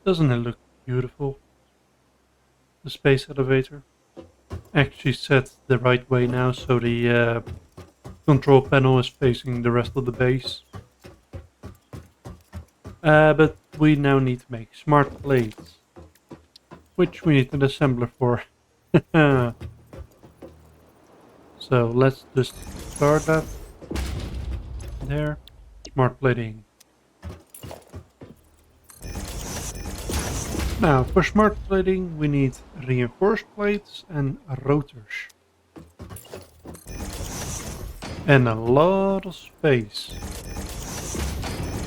Doesn't it look beautiful? The space elevator. Actually set the right way now, so the control panel is facing the rest of the base. But we now need to make smart plates, which we need an assembler for. So let's just start that there. Smart plating. Now for smart plating we need reinforced plates and rotors. And a lot of space.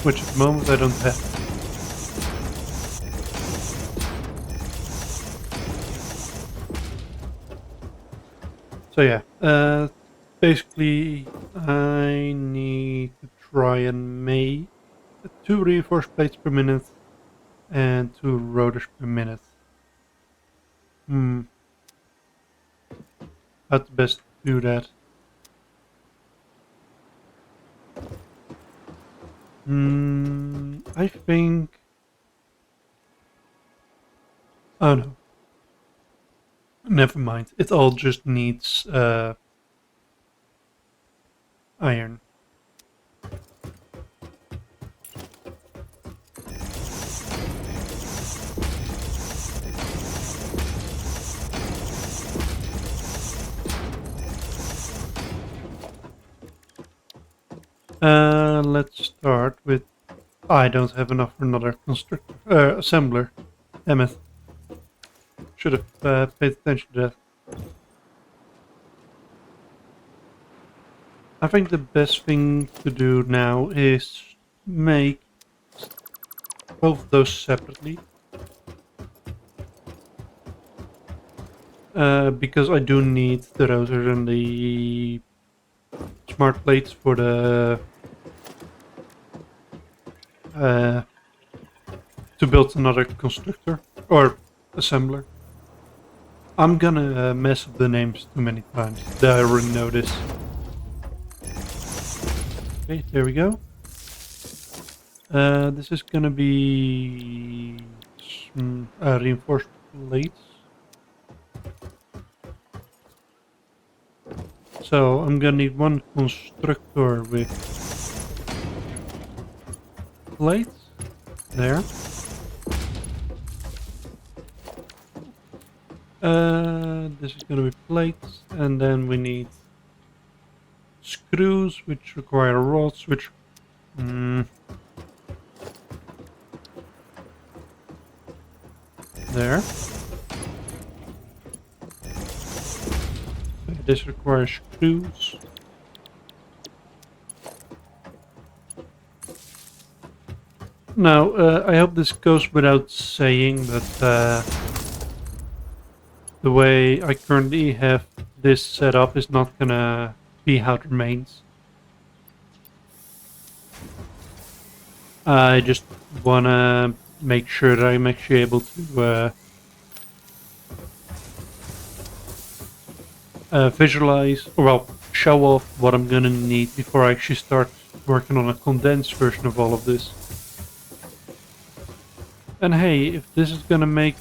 Which at the moment I don't have. So yeah, basically I need to try and make 2 reinforced plates per minute and 2 rotors per minute. How to best do that? I think... Oh no. Never mind. It all just needs iron. Let's start with... I don't have enough for another constructor, assembler. Damn it. Should have paid attention to that. I think the best thing to do now is make both of those separately. Because I do need the rotor and the smart plates for the to build another constructor or assembler. I'm gonna mess up the names too many times. I already know this. Okay, there we go. This is gonna be reinforced plates. So I'm gonna need one constructor with plates. There. This is gonna be plates, and then we need screws, which require rods, which... There. This requires screws. Now, I hope this goes without saying, but the way I currently have this set up is not gonna be how it remains. I just wanna make sure that I'm actually able to visualize, or well, show off what I'm gonna need before I actually start working on a condensed version of all of this. And hey, if this is gonna make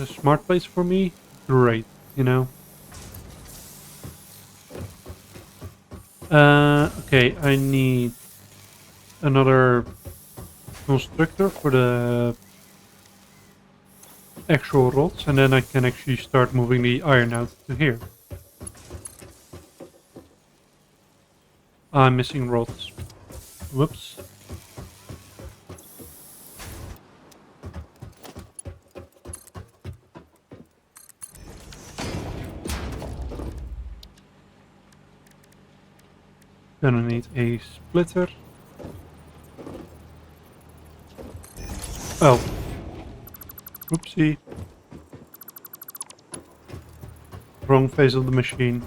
smart plates for me, great, you know. Okay, I need another constructor for the actual rods, and then I can actually start moving the iron out to here. I'm missing rods. Whoops. Gonna need a splitter. Oh. Oopsie. Wrong phase of the machine.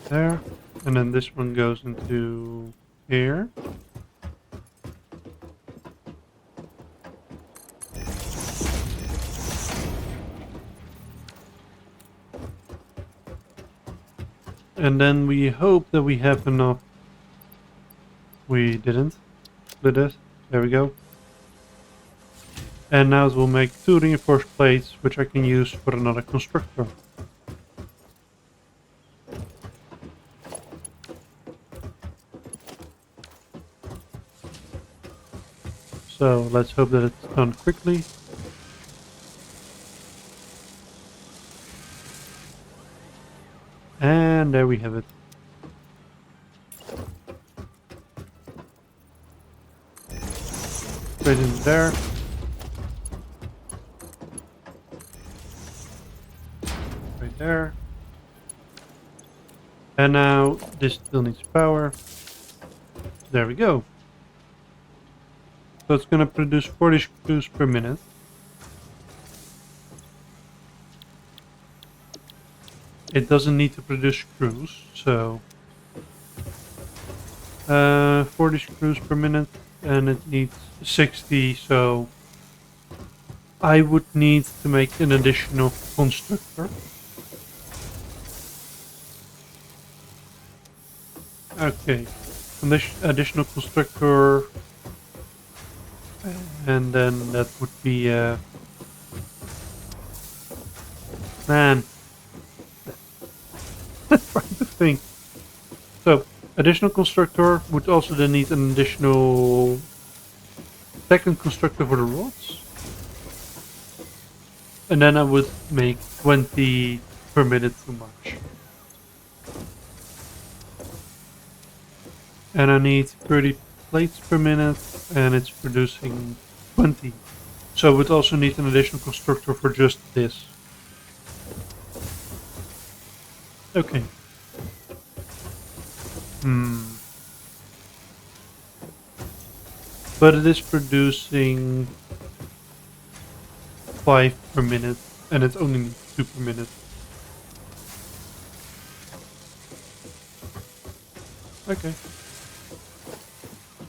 There. And then this one goes into here. And then we hope that we have enough. We didn't. Split it. There we go. And now it will make 2 reinforced plates, which I can use for another constructor. So let's hope that it's done quickly. And there we have it. Straight in there. Right there. And now this still needs power. There we go. So it's going to produce 40 screws per minute. It doesn't need to produce screws, so 40 screws per minute, and it needs 60, so I would need to make an additional constructor. Okay, additional constructor, and then that would be man. Trying to think. So additional constructor would also then need an additional second constructor for the rods, and then I would make 20 per minute too much. And I need 30 plates per minute, and it's producing 20. So I would also need an additional constructor for just this. Okay. But it is producing 5 per minute, and it only needs 2 per minute. Okay.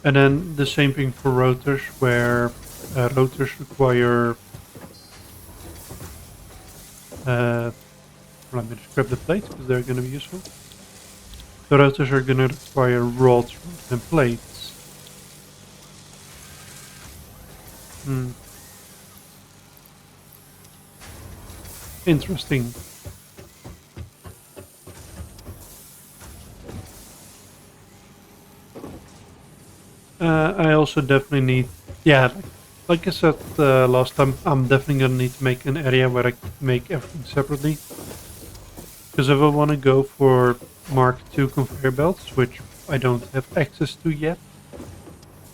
And then the same thing for rotors, where rotors require... let me just grab the plates, because they're going to be useful. The rotors are going to require rods rather than plates. Interesting. I also definitely need... Yeah, like I said last time, I'm definitely going to need to make an area where I can make everything separately. Because if I want to go for Mark II conveyor belts, which I don't have access to yet,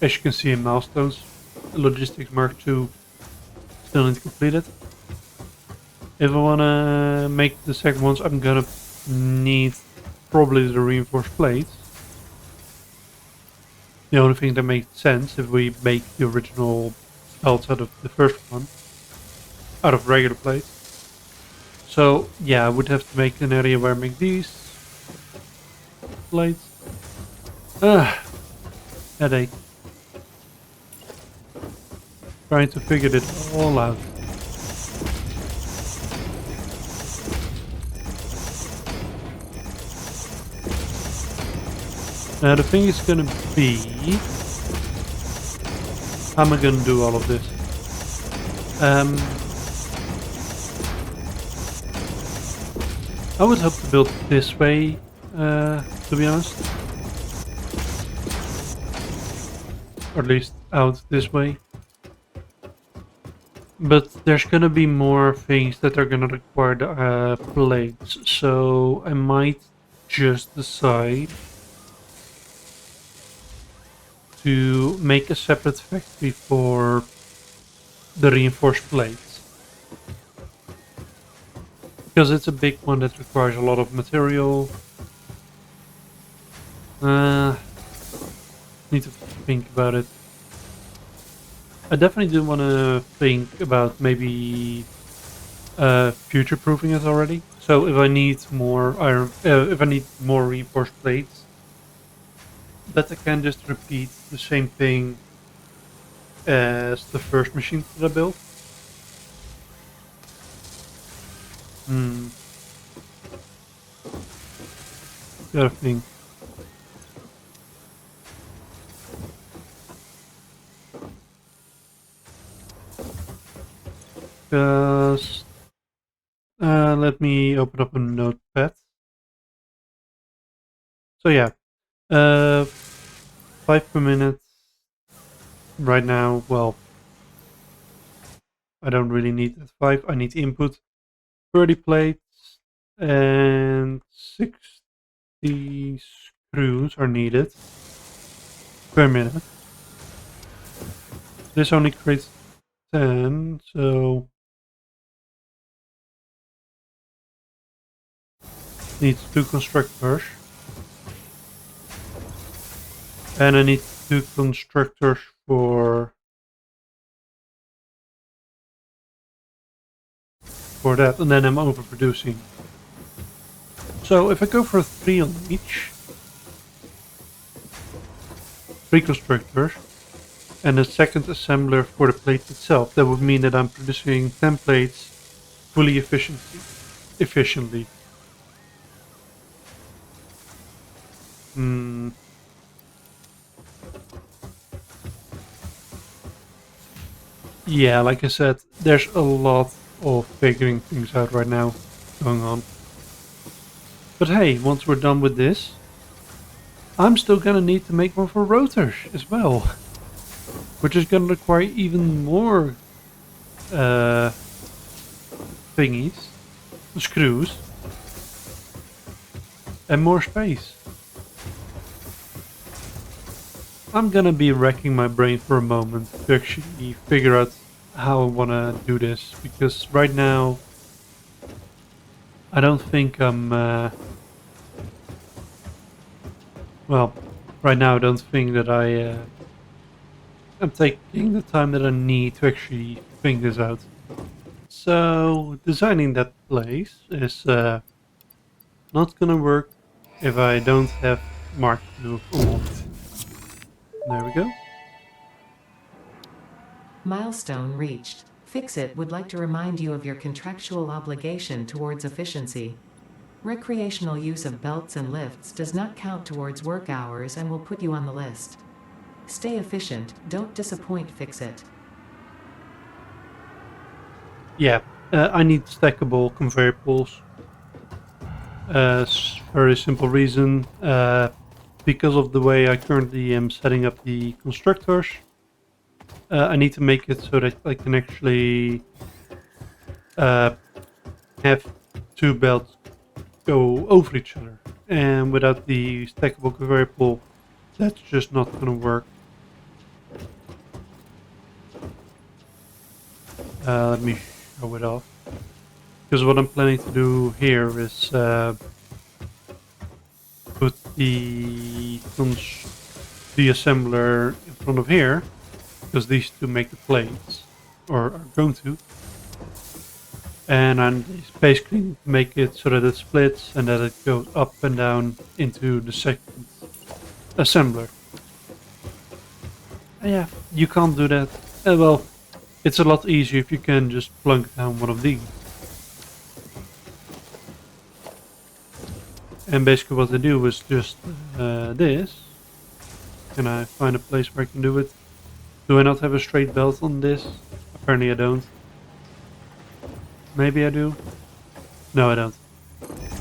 as you can see in milestones, Logistics Mark II still need to complete it. If I want to make the second ones, I'm going to need probably the reinforced plates. The only thing that makes sense if we make the original belts out of the first one, out of regular plates. So yeah, I would have to make an area where I make these plates. Headache. Trying to figure it all out. Now the thing is gonna be, how am I gonna do all of this? I would hope to build it this way, to be honest. Or at least out this way. But there's gonna be more things that are gonna require the plates, so I might just decide to make a separate factory for the reinforced plates. Because it's a big one that requires a lot of material. Need to think about it. I definitely do want to think about maybe future-proofing it already. So if I need more iron, if I need more reinforced plates, that I can just repeat the same thing as the first machine that I built. Gotta think. Because let me open up a notepad. So yeah, 5 per minute right now. Well, I don't really need that 5. I need input 30 plates and 60 screws are needed per minute. This only creates 10, so needs 2 constructors. And I need 2 constructors for that, and then I'm overproducing. So if I go for 3 on each, 3 constructors, and a second assembler for the plate itself, that would mean that I'm producing 10 plates fully efficiently. Hmm. Yeah, like I said, there's a lot of figuring things out right now going on. But hey, once we're done with this, I'm still gonna need to make one for rotors as well, which is gonna require even more thingies, screws, and more space. I'm gonna be racking my brain for a moment to actually figure out how I wanna do this, because right now I don't think well, right now I don't think that I'm taking the time that I need to actually think this out. So designing that place is not gonna work if I don't have Mark II unlocked. There we go. Milestone reached. Fixit would like to remind you of your contractual obligation towards efficiency. Recreational use of belts and lifts does not count towards work hours and will put you on the list. Stay efficient, don't disappoint Fixit. Yeah, I need stackable conveyor pulls. Very simple reason. Because of the way I currently am setting up the constructors, I need to make it so that I can actually uh, have 2 belts go over each other. And without the stackable conveyor pull, that's just not going to work. Let me show it off. Because what I'm planning to do here is put the assembler in front of here, because these two make the plates, or are going to. And I'm basically make it so that it splits and that it goes up and down into the second assembler. And yeah, you can't do that. Well, it's a lot easier if you can just plunk down one of these. And basically what I do is just this. Can I find a place where I can do it? Do I not have a straight belt on this? Apparently I don't. Maybe I do? No, I don't.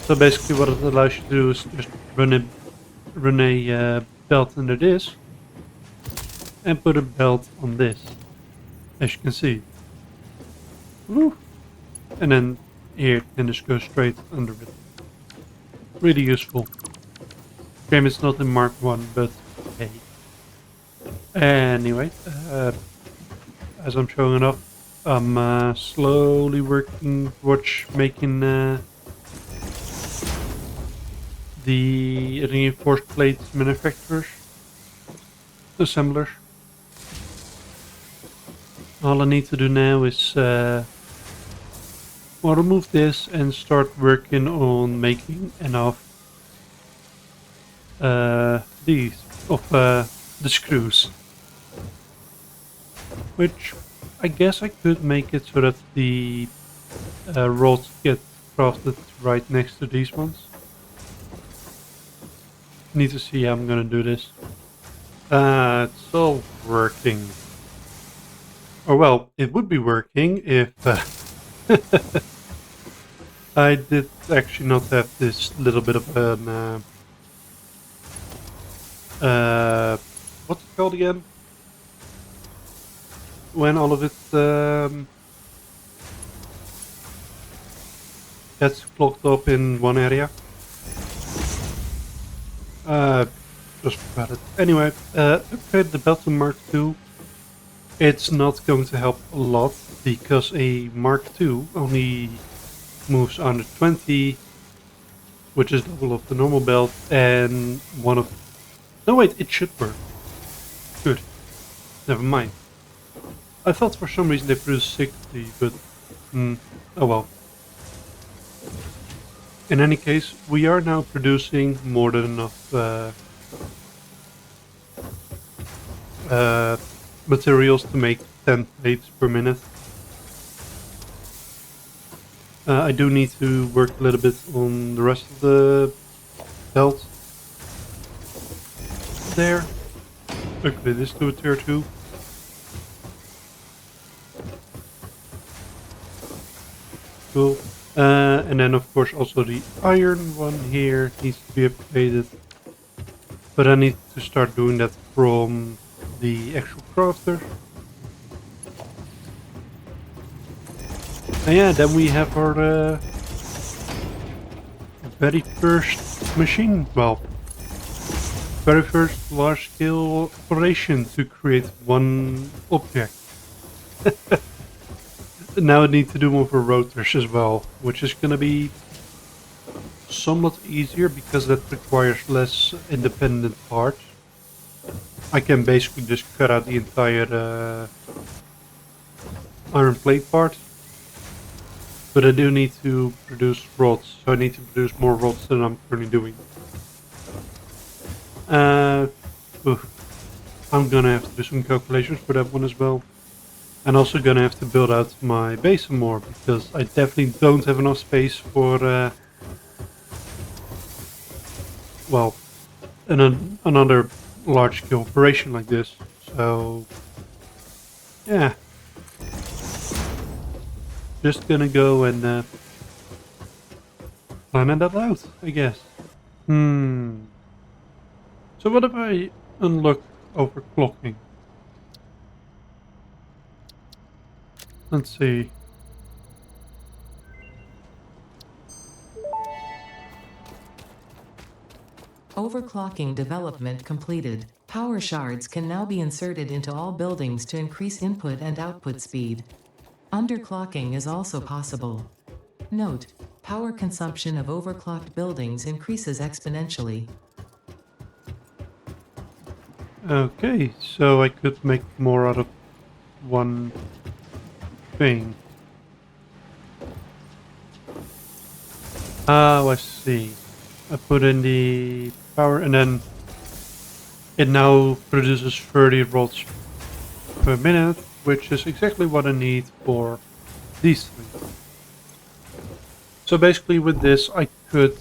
So basically what it allows you to do is just run a belt under this and put a belt on this, as you can see. Woo. And then here it can just go straight under it. Really useful. Game is not in Mark 1, but hey. Anyway, as I'm showing it off, I'm slowly working towards making the reinforced plates manufacturers, assemblers. All I need to do now is remove this and start working on making enough these of the screws, which I guess I could make it so that the rods get crafted right next to these ones. need to see how I'm gonna do this. It's all working. Or well, it would be working if I did actually not have this little bit of an what's it called again? When all of it gets clogged up in one area. Just forgot it. Anyway, upgrade the belt to Mark II. It's not going to help a lot because a Mark II only moves under 20, which is double of the normal belt, and one of... No wait, it should work. Good. Never mind. I thought for some reason they produced 60, but... oh well. In any case, we are now producing more than enough materials to make 10 plates per minute. I do need to work a little bit on the rest of the belt. There. Upgrade this to a tier 2. Cool. And then of course also the iron one here needs to be upgraded. But I need to start doing that from the actual crafter. And yeah, then we have our very first machine, well, very first large-scale operation to create one object. Now I need to do one for rotors as well, which is gonna be somewhat easier because that requires less independent parts. I can basically just cut out the entire iron plate part. But I do need to produce rods, so I need to produce more rods than I'm currently doing. I'm gonna have to do some calculations for that one as well. And also gonna have to build out my base some more, because I definitely don't have enough space for, well, another large-scale operation like this. So, yeah. Just gonna go and plan that out, I guess. So what if I unlock overclocking? Let's see. Overclocking development completed. Power shards can now be inserted into all buildings to increase input and output speed. Underclocking is also possible. Note: power consumption of overclocked buildings increases exponentially. Okay, so I could make more out of one thing. Oh, I see. I put in the power and then it now produces 30 rods per minute, which is exactly what I need for these three. So basically with this I could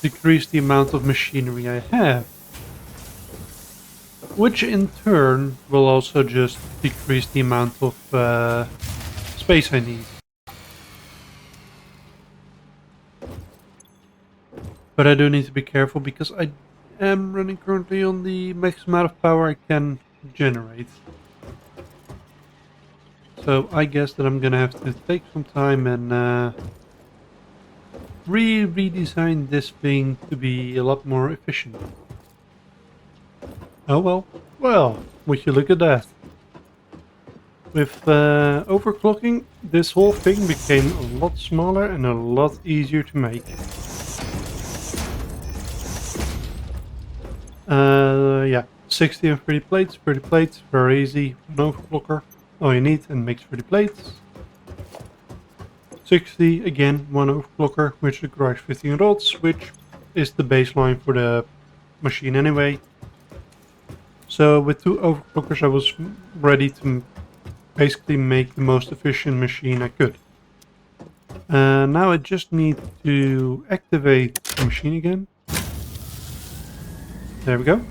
decrease the amount of machinery I have, which in turn will also just decrease the amount of space I need. But I do need to be careful because I am running currently on the max amount of power I can generate. So I guess that I'm gonna have to take some time and redesign this thing to be a lot more efficient. Oh well. Well, would you look at that. With overclocking, this whole thing became a lot smaller and a lot easier to make. Yeah, 60 and 30 plates, very easy, one overclocker, all you need, and makes 30 plates. 60, again, one overclocker, which requires 15 rods, which is the baseline for the machine anyway. So with 2 overclockers I was ready to basically make the most efficient machine I could. Now I just need to activate the machine again. There we go.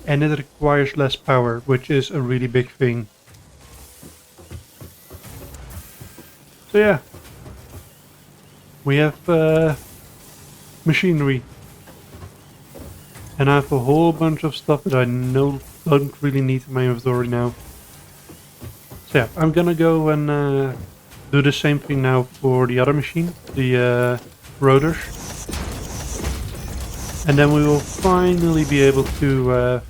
And it requires less power, which is a really big thing. So yeah, we have machinery. And I have a whole bunch of stuff that I know don't really need in my inventory now. So yeah, I'm gonna go and do the same thing now for the other machine, the rotors. And then we will finally be able to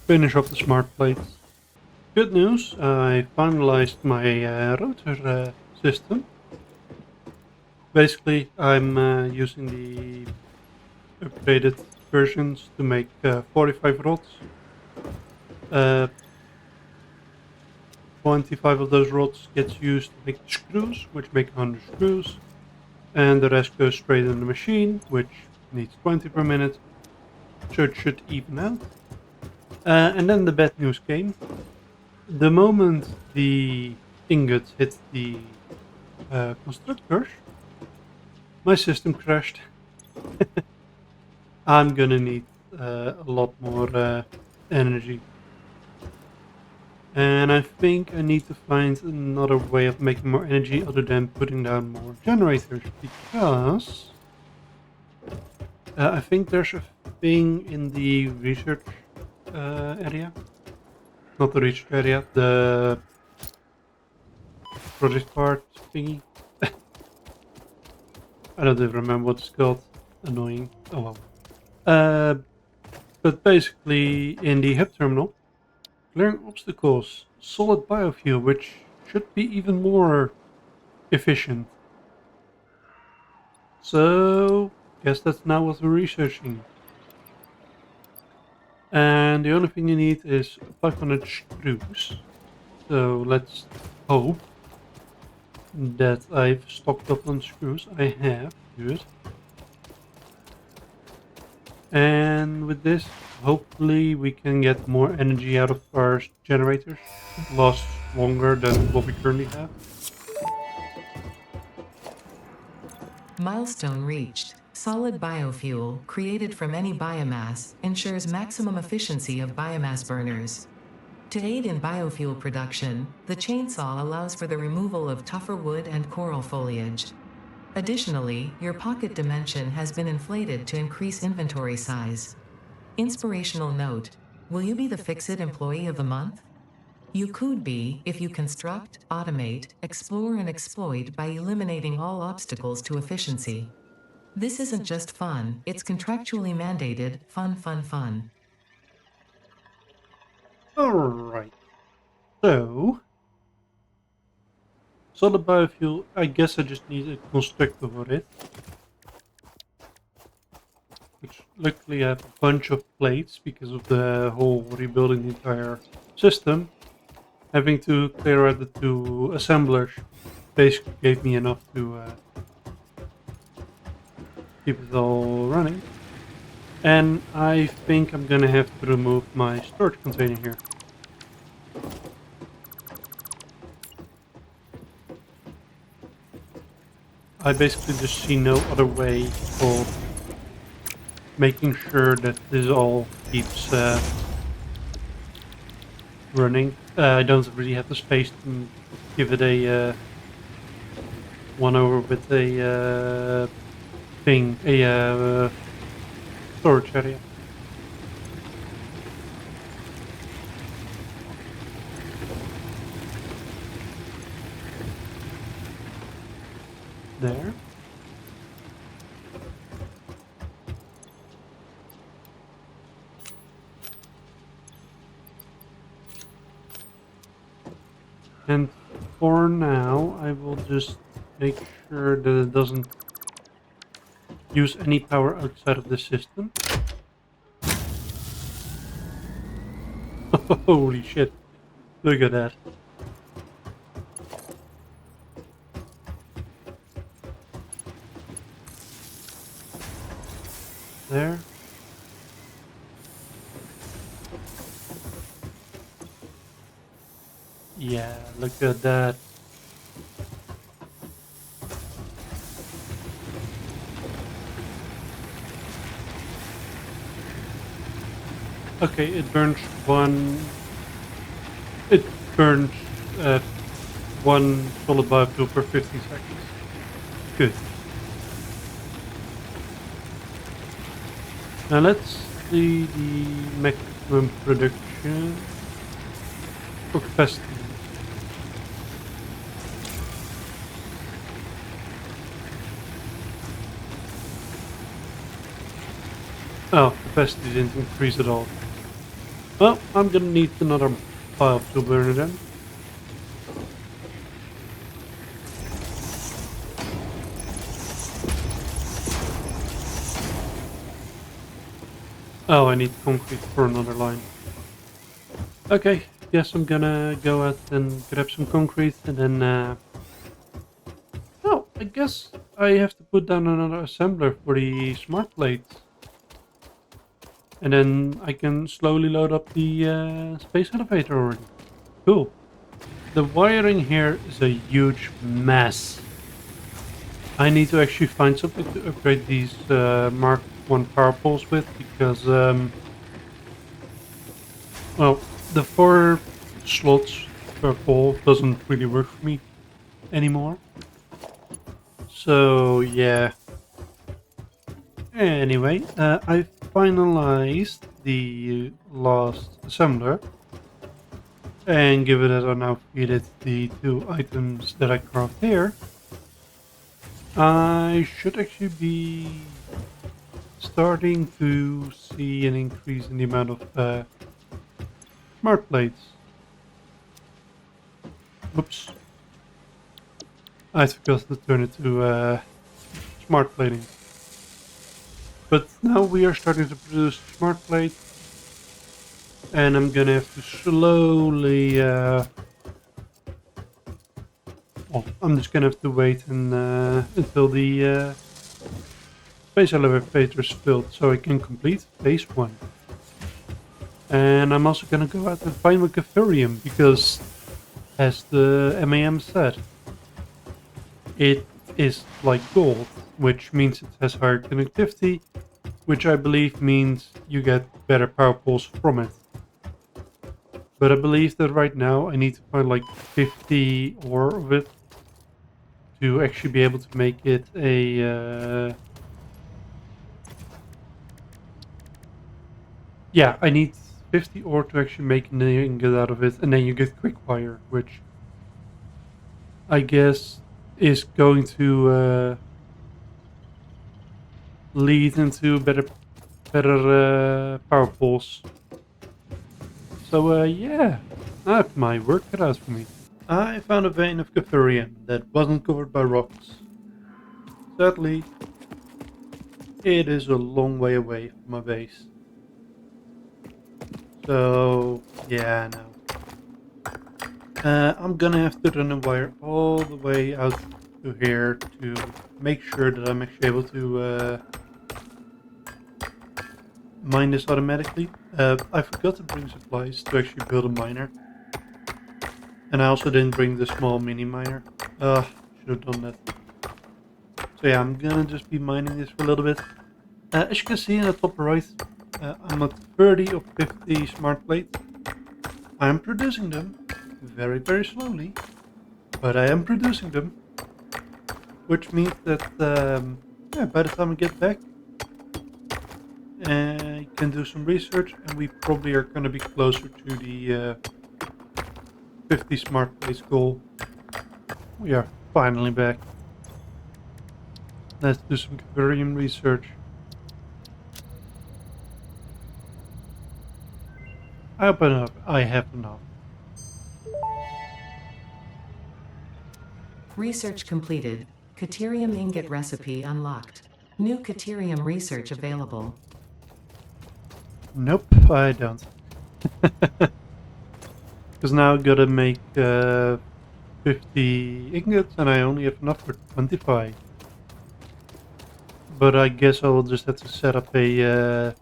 finish off the smart plates. Good news, I finalized my rotor system. Basically, I'm using the upgraded versions to make 45 rods. 25 of those rods gets used to make the screws, which make 100 screws. And the rest goes straight in the machine, which needs 20 per minute. So it should even out. And then the bad news came. The moment the ingots hit the constructors, my system crashed. I'm gonna need a lot more energy. And I think I need to find another way of making more energy other than putting down more generators, because I think there's a thing in the research area. Not the research area, the project part thingy. I don't even remember what it's called. Annoying. Oh well. Uh, but basically, in the hub terminal, clearing obstacles, solid biofuel, which should be even more efficient. So, guess that's now what we're researching. And the only thing you need is 500 screws. So let's hope that I've stocked up on screws. I have. Good. And with this, hopefully we can get more energy out of our generators. It lasts longer than what we currently have. Milestone reached. Solid biofuel, created from any biomass, ensures maximum efficiency of biomass burners. To aid in biofuel production, the chainsaw allows for the removal of tougher wood and coral foliage. Additionally, your pocket dimension has been inflated to increase inventory size. Inspirational note: will you be the Fix-It Employee of the Month? You could be if you construct, automate, explore, and exploit by eliminating all obstacles to efficiency. This isn't just fun, it's contractually mandated fun, fun, fun. Alright. So, solid biofuel, I guess I just need a constructor for it. Which luckily I have a bunch of plates because of the whole rebuilding the entire system. Having to clear out the two assemblers basically gave me enough to keep it all running. And I think I'm gonna have to remove my storage container here. I basically just see no other way of making sure that this all keeps running. I don't really have the space to give it a one over with a thing, a storage area. There. And for now, I will just make sure that it doesn't use any power outside of the system. Holy shit. Look at that. There. Yeah, look at that. Okay, it burns one. It burns uh, one solid biofuel per 15 seconds. Good. Now let's see the maximum production or capacity. Oh, capacity didn't increase at all. Well, I'm gonna need another biofuel burner then. Oh, I need concrete for another line. Okay, guess I'm gonna go out and grab some concrete and then oh, I guess I have to put down another assembler for the smart plates. And then I can slowly load up the space elevator already. Cool. The wiring here is a huge mess. I need to actually find something to upgrade these Mark 1 power poles with because, well, the 4 slots per pole doesn't really work for me anymore. So, yeah. Anyway, I finalized the last assembler. And given that I now created the 2 items that I craft here, I should actually be starting to see an increase in the amount of smart plates. Oops. I forgot to turn it to smart plating. But now we are starting to produce smart plates, and I'm gonna have to slowly well, I'm just gonna have to wait until the space elevator is filled so I can complete phase 1. And I'm also gonna go out and find the Cathurium because, as the MAM said, it is like gold, which means it has higher connectivity, which I believe means you get better power poles from it. But I believe that right now I need to find like 50 ore of it to actually be able to make it a yeah, I need 50 ore to actually make an ingot out of it, and then you get quick wire, which I guess is going to lead into better power poles. So yeah, I have my work cut out for me. I found a vein of Cathurium that wasn't covered by rocks. Sadly, it is a long way away from my base. So yeah, no. I'm gonna have to run a wire all the way out to here to make sure that I'm actually able to mine this automatically. I forgot to bring supplies to actually build a miner. And I also didn't bring the small mini miner. Should have done that. So yeah, I'm gonna just be mining this for a little bit. As you can see in the top right, I'm at 30 of 50 smart plates. I'm producing them very, very slowly, but I am producing them. Which means that yeah, by the time I get back, I can do some research, and we probably are going to be closer to the 50 smart plates goal. We are finally back. Let's do some Cathurium research. I hope I have enough. Research completed. Caterium ingot recipe unlocked. New Caterium research available. Nope, I don't. Because now I gotta make 50 ingots, and I only have enough for 25. But I guess I will just have to set up a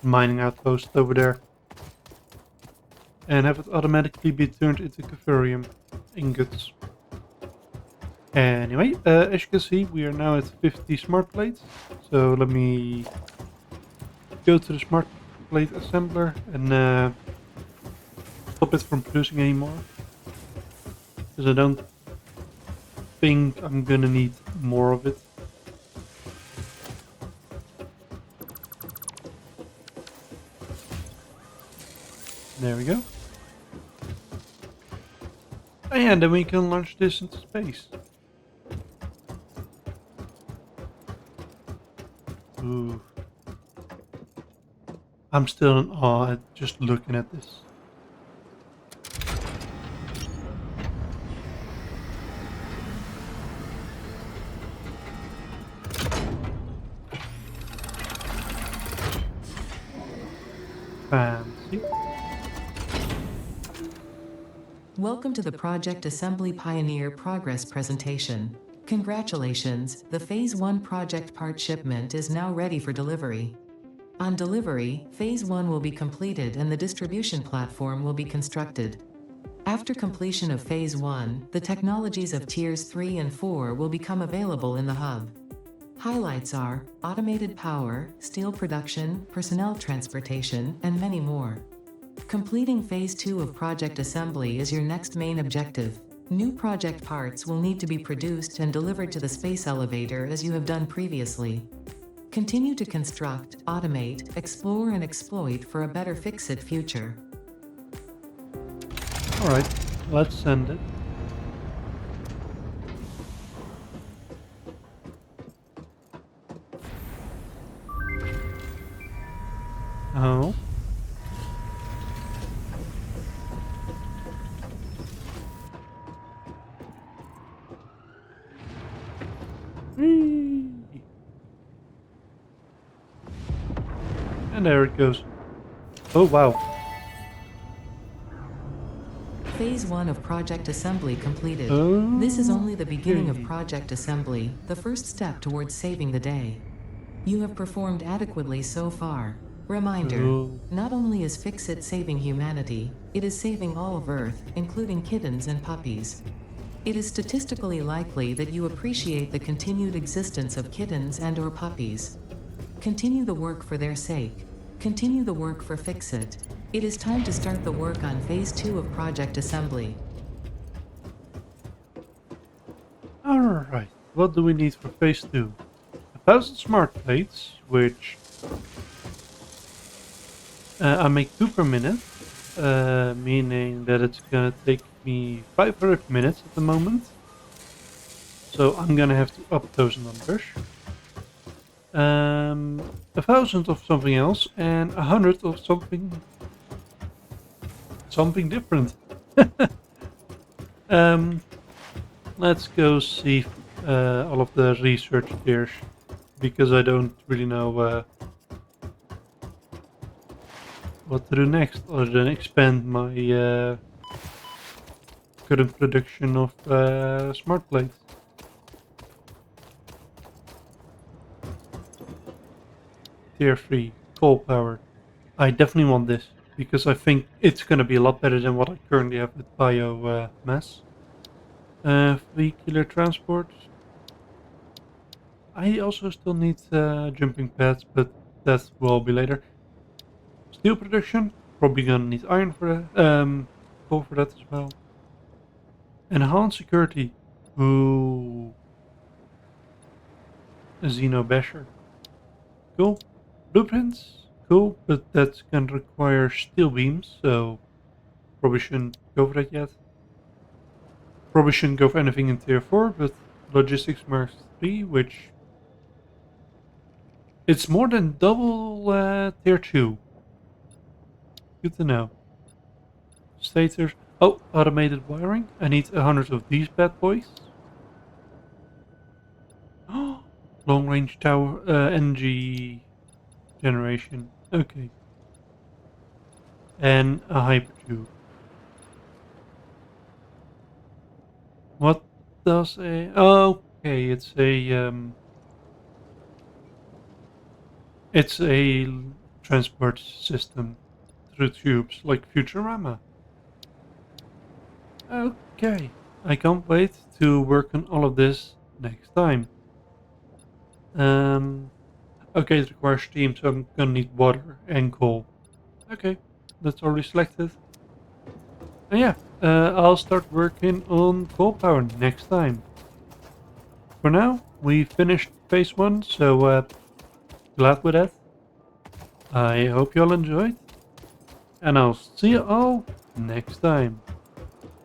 mining outpost over there. And have it automatically be turned into Cathurium ingots. Anyway, as you can see, we are now at 50 smart plates. So let me go to the smart plate assembler and stop it from producing anymore. Because I don't think I'm gonna need more of it. There we go. And then we can launch this into space. Ooh. I'm still in awe at just looking at this. Fancy. Welcome to the Project Assembly Pioneer Progress presentation. Congratulations, the Phase 1 project part shipment is now ready for delivery. On delivery, Phase 1 will be completed and the distribution platform will be constructed. After completion of Phase 1, the technologies of Tiers 3 and 4 will become available in the hub. Highlights are automated power, steel production, personnel transportation, and many more. Completing Phase 2 of project assembly is your next main objective. New project parts will need to be produced and delivered to the space elevator as you have done previously. Continue to construct, automate, explore and exploit for a better fix-it future. Alright, let's send it. Oh. Whee! And there it goes. Oh wow. Phase 1 of project assembly completed. Oh, This is only the beginning of okay. project assembly, the first step towards saving the day. You have performed adequately so far. Reminder, Oh. not only is Fix-It saving humanity, it is saving all of Earth, including kittens and puppies. It is statistically likely that you appreciate the continued existence of kittens and/or puppies. Continue the work for their sake. Continue the work for Fix-It. It is time to start the work on Phase 2 of project assembly. Alright, what do we need for Phase 2? 1,000 smart plates, which I make 2 per minute, meaning that it's gonna take me 500 minutes at the moment. So I'm gonna have to up those numbers. 1,000 of something else and 100 of something different. Let's go see all of the research tiers, because I don't really know what to do next other than expand my current production of smart plates. Tier 3, coal powered. I definitely want this, because I think it's going to be a lot better than what I currently have with biomass. Vehicular transport. I also still need jumping pads, but that will be later. Steel production, probably gonna need iron for that, coal for that as well. Enhanced security. Ooh. A Xeno Basher. Cool. Blueprints. Cool, but that's gonna require steel beams, so probably shouldn't go for that yet. Probably shouldn't go for anything in tier 4, but logistics mark 3, which it's more than double tier 2. Good to know. Stators. Oh, automated wiring. I need 100 of these bad boys. Long range tower energy generation. Okay. And a hypertube. What does a... Okay, it's a transport system through tubes, like Futurama. Okay, I can't wait to work on all of this next time. Okay, it requires steam, so I'm gonna need water and coal. Okay, that's already selected. And yeah, I'll start working on coal power next time. For now, we finished phase 1, so glad with that. I hope you all enjoyed, and I'll see you all next time.